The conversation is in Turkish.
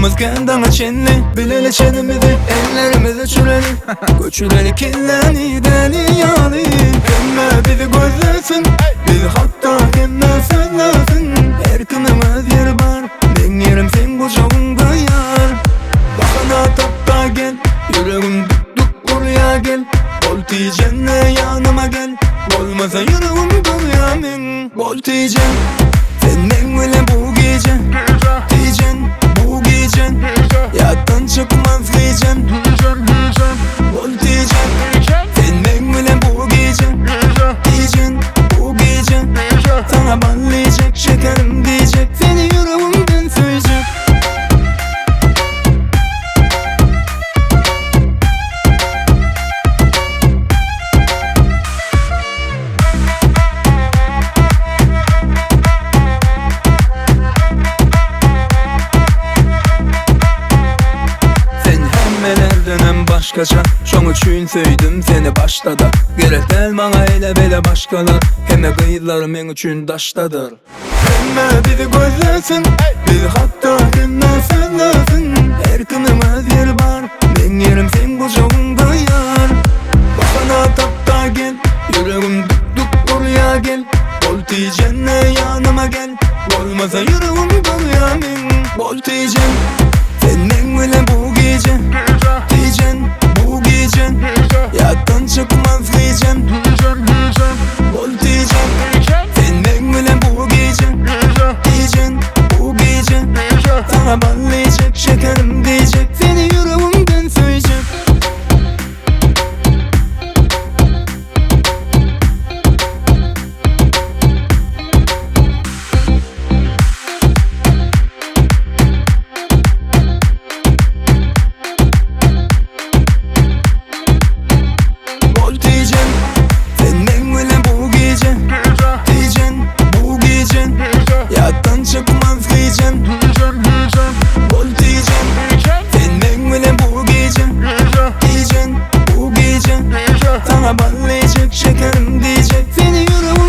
Yolumuz kendana çenli, bileli çenimizi ellerimize çüreli. Göçüreli kirleni deli yani. Kemme bizi gözlesin, bizi hatta kemme söylesin. Her kınımız yer var, ben yerim sen kucağında yar. Bakana tapta gel, yüreğim duk buraya gel. Bol diyeceğine yanıma gel, olmasa yüreğim buraya min. Bol diyeceğim, senden öyle bu gece. Diyeceksin, bu gecen, yattan çıkmaz diyeceksin. Bol diyeceğim, senden öyle bu gece. Diyeceksin, bu gece, sana ballayacak şekerim diyecek. Seni yüreğimden söyleyecek. Hem başkaca şoňa üçin söýdüm seni baştada. Gerek del maňa ele bele başkalar. Hemme gıylar men üçin daştadır. Hemme bizi gözlesin, bizi hatta kemme söylesin. Her kınımız yer var, ben yerim sen kucağında yar. Bakana tapta gel, yüreğim duk buraya gel. Bol diyeceğine yanıma gel, olmasa yüreğim buraya min. Bol diyeceğim, senden öyle bu gece. Diyeceksin, bu gece, yattan çıkmaz diyeceksin. Bol diyeceksin, senden öyle bu gece. Diyeceksin, bu gece, sana ballayacak şekerim diyecek. Seni yüreğimden söyleyecek. Yattan çıkmaz diyeceksin. Bol diyeceksin, senden öyle bu gece. Diyeceksin, bu gece, sana ballayacak şekerim diyecek. Seni yüreğim